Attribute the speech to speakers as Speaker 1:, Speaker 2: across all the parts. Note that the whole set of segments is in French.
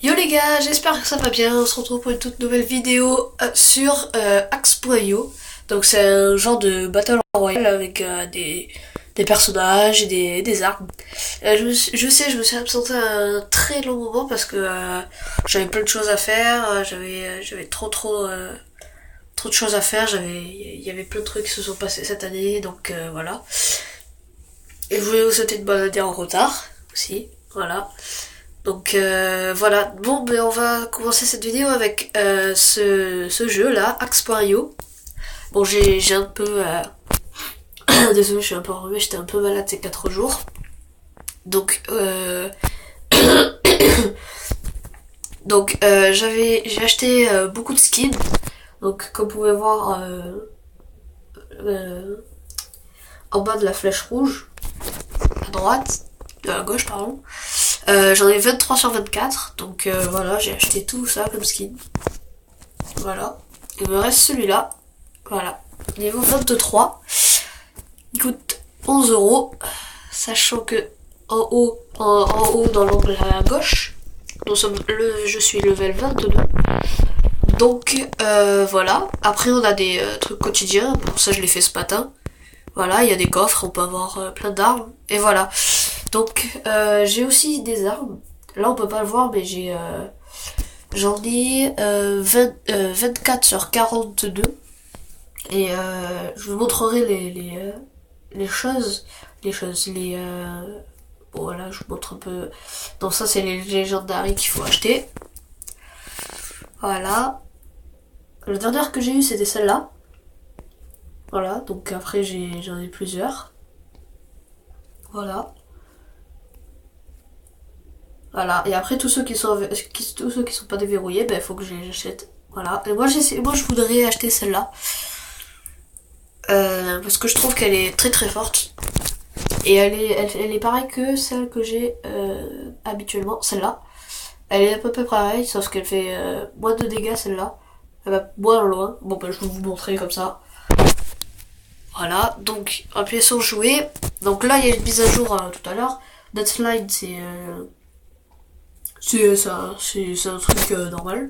Speaker 1: Yo les gars, j'espère que ça va bien. On se retrouve pour une toute nouvelle vidéo sur Axe.io. Donc c'est un genre de Battle Royale avec des personnages et des armes. Je me suis absenté un très long moment parce que j'avais plein de choses à faire. J'avais trop de choses à faire. Il y avait plein de trucs qui se sont passés cette année, donc voilà. Et je voulais vous souhaiter une bonne année en retard aussi. Voilà. Donc voilà, bon ben on va commencer cette vidéo avec ce jeu là, Axe.io. Bon j'ai un peu désolé, je suis un peu enrhumée, j'étais un peu malade ces 4 jours. Donc j'ai acheté beaucoup de skins. Donc comme vous pouvez voir euh, en bas de la flèche rouge, à droite, à gauche pardon. J'en ai 23 sur 24, donc voilà, j'ai acheté tout ça comme skin. Voilà. Il me reste celui-là. Voilà. Niveau 23. Il coûte 11€. Sachant que en haut dans l'angle à gauche, je suis level 22. Donc voilà. Après on a des trucs quotidiens. Pour ça je l'ai fait ce matin. Voilà, il y a des coffres, on peut avoir plein d'armes. Et voilà. Donc j'ai aussi des armes. Là on peut pas le voir, mais j'en ai 24 sur 42. Et je vous montrerai les choses. Bon voilà, je vous montre un peu. Donc ça c'est les légendaires qu'il faut acheter. Voilà. La dernière que j'ai eue c'était celle-là. Voilà, donc après j'en ai plusieurs. Voilà. Voilà, et après tous ceux qui sont pas déverrouillés, ben faut que je les achète. Voilà. Et moi je voudrais acheter celle-là. Parce que je trouve qu'elle est très très forte. Et elle est pareille que celle que j'ai habituellement, celle-là. Elle est à peu près pareille, sauf qu'elle fait moins de dégâts celle-là. Elle va moins loin. Bon ben je vais vous montrer comme ça. Voilà, donc appuyez sur jouer. Donc là il y a une mise à jour tout à l'heure. Deadline c'est un truc normal.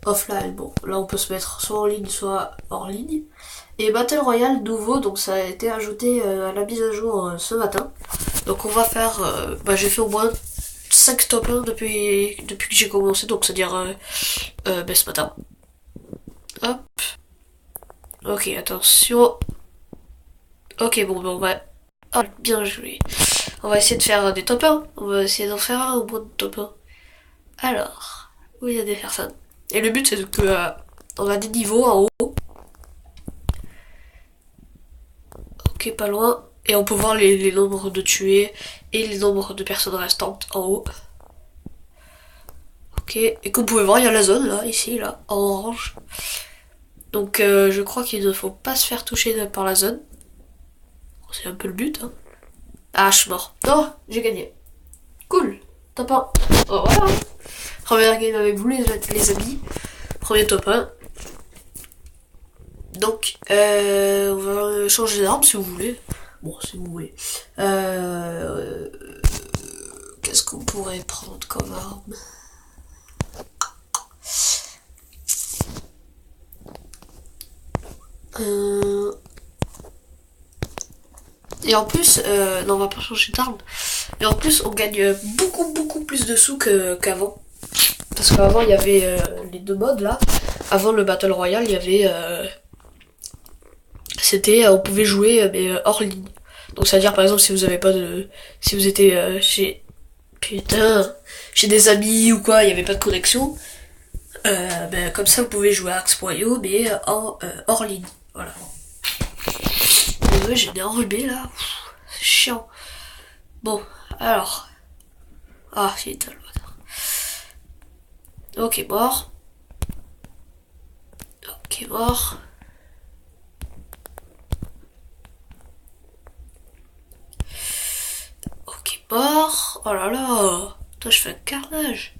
Speaker 1: Offline, bon, là on peut se mettre soit en ligne, soit hors ligne. Et Battle Royale nouveau, donc ça a été ajouté à la mise à jour ce matin. Donc on va faire, j'ai fait au moins 5 top 1 depuis que j'ai commencé, donc c'est-à-dire ce matin. Hop. Ok, attention. Ok, bon, on va... Oh, bien joué. On va essayer de faire des top 1. On va essayer d'en faire un au moins de top 1. Alors, où il y a des personnes. Et le but c'est que on a des niveaux en haut. Ok, pas loin. Et on peut voir les nombres de tués et les nombres de personnes restantes en haut. Ok, et comme vous pouvez voir, il y a la zone là, ici, là, en orange. Donc je crois qu'il ne faut pas se faire toucher par la zone. C'est un peu le but, hein. Ah, je suis mort. Oh, j'ai gagné. Cool. Top 1. Oh, voilà. Première game avec vous les amis. Premier top 1. Donc, on va changer d'arme si vous voulez. Bon, si vous voulez. Qu'est-ce qu'on pourrait prendre comme arme? Et en plus, non, on va pas changer d'arme. Et en plus, on gagne beaucoup plus de sous qu'avant. Parce qu'avant, il y avait les deux modes là. Avant le Battle Royale, il y avait... on pouvait jouer mais hors ligne. Donc c'est à dire par exemple si vous avez pas de, si vous étiez chez des amis ou quoi, il y avait pas de connexion, comme ça vous pouvez jouer à Axe.io mais hors ligne. Voilà. Désolé, j'ai des enrhumés là. C'est chiant. Bon, alors. Ah, c'est éteint le moteur. Ok, mort. Ok, mort. Ok, mort. Oh là là. Toi, je fais un carnage.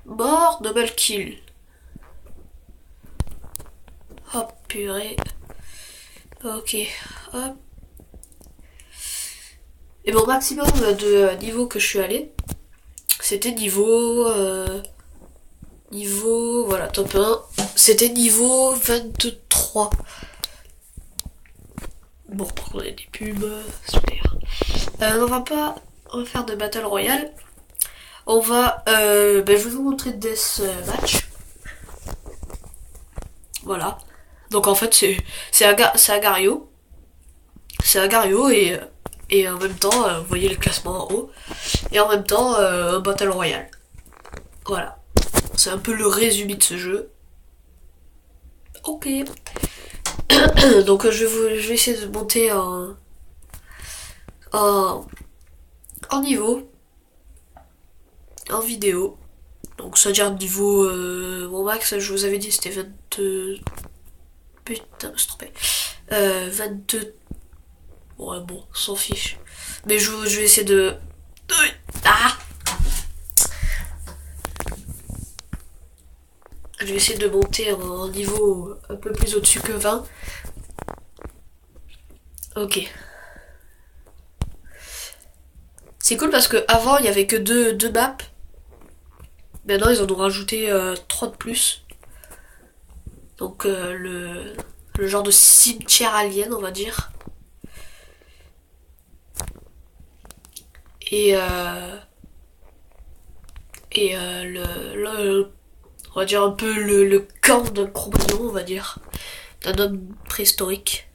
Speaker 1: Mort, double kill. Hop, purée. Ok, hop. Et mon maximum de niveau que je suis allé, C'était niveau, voilà, top 1. C'était niveau 23. Bon, on a des pubs, super. On va pas refaire de Battle Royale. On va, je vais vous montrer Death Match. Voilà. Donc en fait, c'est Agario. C'est Agario et en même temps, vous voyez le classement en haut. Et en même temps, Battle Royale. Voilà. C'est un peu le résumé de ce jeu. Ok. Donc je vais essayer de monter en niveau. En vidéo. Donc ça veut dire niveau... mon max, je vous avais dit, c'était 22... Putain, je me suis trompé. 22... Ouais, bon, on s'en fiche. Mais je vais essayer de... Ah! Je vais essayer de monter en niveau un peu plus au-dessus que 20. Ok. C'est cool parce que avant il y avait que deux maps. Maintenant ils en ont rajouté 3 de plus. Donc le genre de cimetière alien on va dire. Et on va dire un peu le camp d'un Cro-Magnon on va dire. D'un homme préhistorique.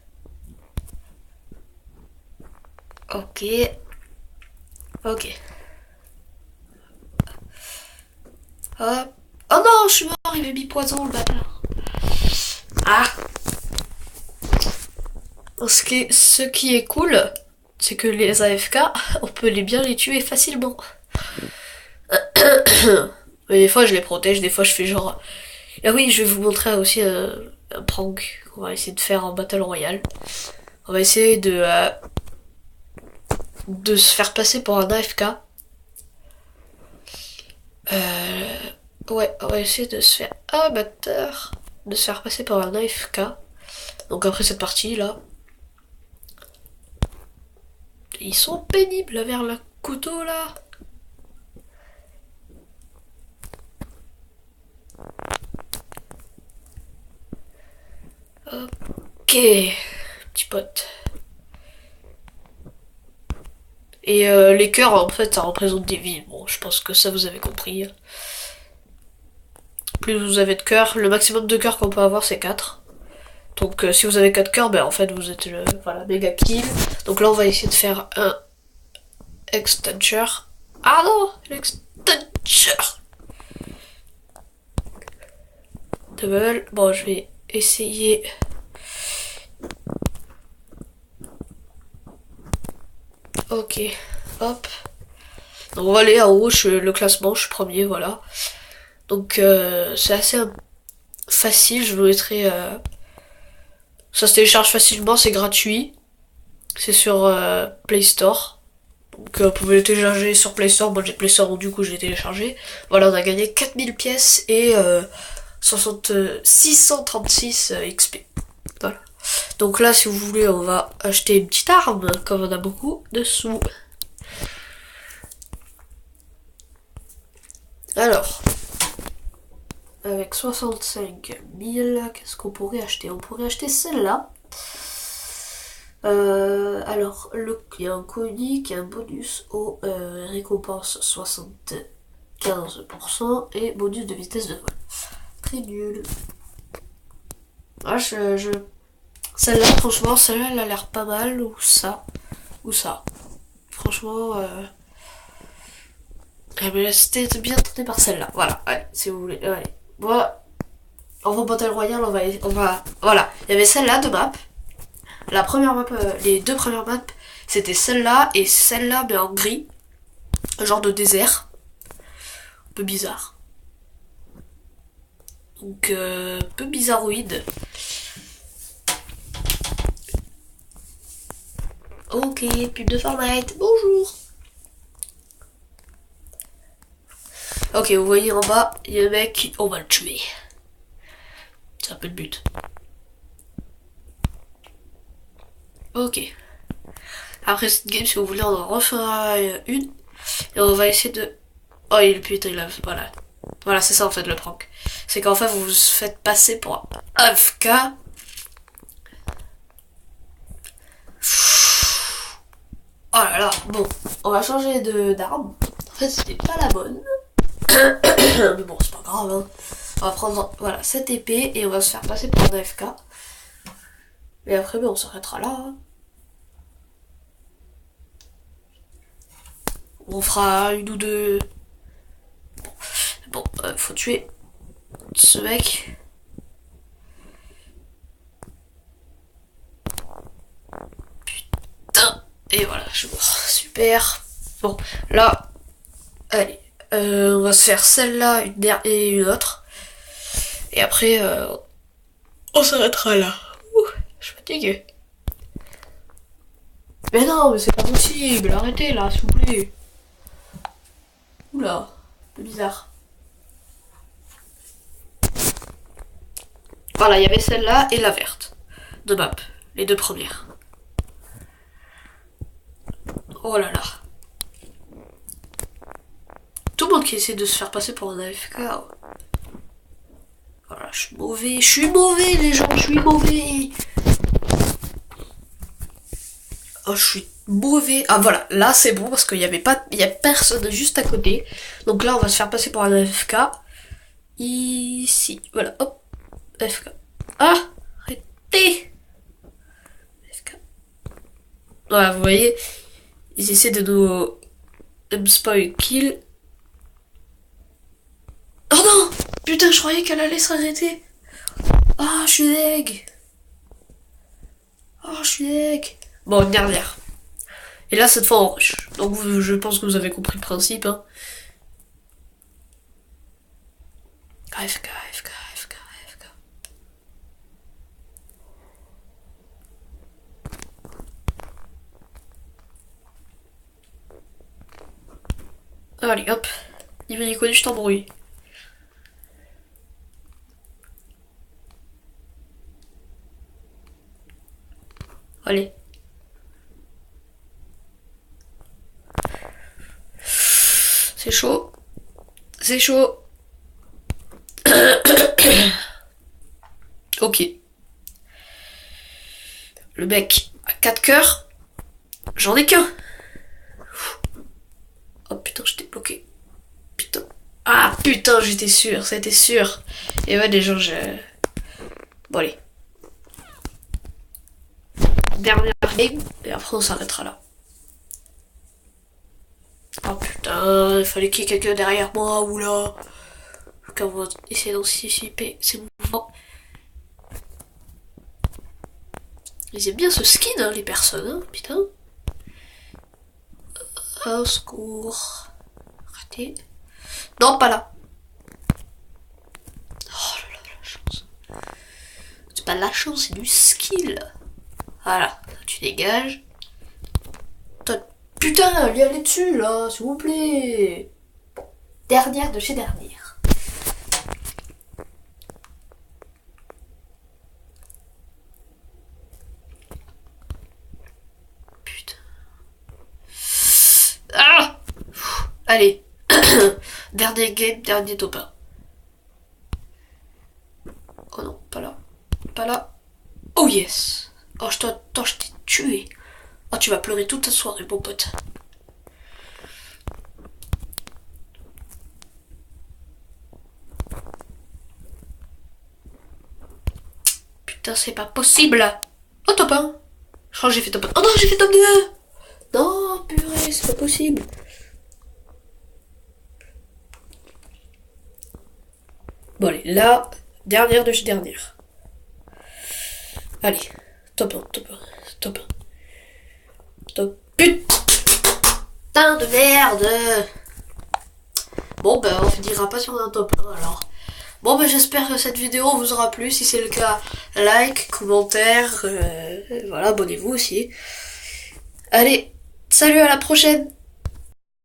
Speaker 1: Ok. Ok. Hop. Oh non, je suis mort, il m'a mis poison le bâtard. Ah. Ce qui est cool, c'est que les AFK, on peut bien les tuer facilement. Mais des fois je les protège, des fois je fais genre... Ah oui, je vais vous montrer aussi un prank qu'on va essayer de faire en Battle Royale. On va essayer de se faire passer pour un AFK. Ouais, on va essayer de se faire... Ah, bâtard. De se faire passer pour un AFK. Donc après cette partie là. Ils sont pénibles là, vers le couteau là. Ok, petit pote. Et les cœurs, en fait, ça représente des vies. Bon, je pense que ça vous avez compris. Plus vous avez de cœurs, le maximum de cœurs qu'on peut avoir, c'est 4. Donc si vous avez 4 cœurs, ben en fait vous êtes le voilà, méga kill. Donc là on va essayer de faire un extenture. Ah non, l'extenture. Double. Bon, je vais essayer. Ok, hop. Donc on va aller en haut, le classement, je suis premier, voilà. Donc c'est assez facile, je vous mettrai... Ça se télécharge facilement, c'est gratuit. C'est sur Play Store. Donc vous pouvez le télécharger sur Play Store, moi j'ai Play Store donc du coup je l'ai téléchargé. Voilà, on a gagné 4000 pièces et 636 XP. Voilà. Donc là si vous voulez on va acheter une petite arme, comme on a beaucoup de sous. Alors, avec 65 000, qu'est-ce qu'on pourrait acheter? On pourrait acheter celle-là. Alors, il y a un colis qui a un bonus aux récompenses 75% et bonus de vitesse de vol. Très nul. Ah, celle-là, franchement, celle-là, elle a l'air pas mal, ou ça. Franchement, elle me laisse bien tentée par celle-là. Voilà, ouais, si vous voulez. Ouais. Bon, en va Battle Royale, on va... Voilà, il y avait celle-là de map. La première map, les deux premières maps, c'était celle-là et celle-là, mais en gris. Un genre de désert. Un peu bizarre. Donc, peu bizarroïde. Ok, pub de Fortnite, bonjour. Ok, vous voyez en bas, il y a un mec, on va le tuer. C'est un peu le but. Ok. Après cette game, si vous voulez, on en refera une. Et on va essayer de Oh, putain, voilà. Voilà, c'est ça en fait le prank. C'est qu'en fait, vous vous faites passer pour un AFK. Oh là là, bon, on va changer d'arme. En fait, c'était pas la bonne. Mais bon, c'est pas grave, hein. On va prendre, voilà, cette épée et on va se faire passer pour un AFK. Et après, on s'arrêtera là. Hein. On fera une ou deux. Bon, faut tuer ce mec. Putain. Et voilà, je suis mort. Super. Bon, là, allez. On va se faire celle-là, une dernière et une autre. Et après, on s'arrêtera là. Ouh, je suis fatiguée. Mais non, mais c'est pas possible. Arrêtez là, s'il vous plaît. Oula, c'est bizarre. Voilà, il y avait celle-là et la verte. De map. Les deux premières. Oh là là. Tout le monde qui essaie de se faire passer pour un AFK. Voilà, je suis mauvais les gens, je suis mauvais. Oh, je suis mauvais. Ah voilà, là c'est bon parce qu'il y a personne juste à côté. Donc là on va se faire passer pour un AFK. Ici, voilà, hop, AFK. Ah, arrêtez. AFK. Voilà, vous voyez, ils essaient de nous spoil kill. Oh non! Putain, je croyais qu'elle allait s'arrêter. Ah, je suis deg. Oh, je suis deg. Bon, une dernière. Et là, cette fois, on rush. Donc, je pense que vous avez compris le principe. Hein. AFK, AFK, AFK, AFK. Allez, hop. Il m'a connu, je t'embrouille. Allez. C'est chaud. C'est chaud. Ok. Le mec a 4 cœurs. J'en ai qu'un. Oh putain, j'étais bloqué. Putain. Ah putain, j'étais sûr, c'était sûr. Et ouais, déjà, Bon, allez. Dernière game, et après on s'arrêtera là. Oh putain, il fallait qu'il y ait quelqu'un derrière moi, ou là. On va essayer d'anticiper ces mouvements. Ils aiment bien ce skin, hein, les personnes, hein, putain. Au secours. Arrêtez. Non, pas là. Oh là là, la chance. C'est pas de la chance, c'est du skill. Voilà, tu dégages. Putain, lui aller dessus là, s'il vous plaît. Bon, dernière de chez dernière. Putain. Ah. Allez. Dernier game, dernier top 1. Oh non, pas là. Pas là. Oh yes. Oh, je t'ai tué. Oh, tu vas pleurer toute la soirée, mon pote. Putain, c'est pas possible. Oh, top 1. Je crois que j'ai fait top 1. Oh non, j'ai fait top 2. Non, purée, c'est pas possible. Bon, allez, là, dernière de chez dernière. Allez, top 1, top 1, top 1. Top. Putain de merde. Bon, ben, on finira pas sur un top 1 alors. Bon, ben, j'espère que cette vidéo vous aura plu. Si c'est le cas, like, commentaire, voilà, abonnez-vous aussi. Allez, salut, à la prochaine.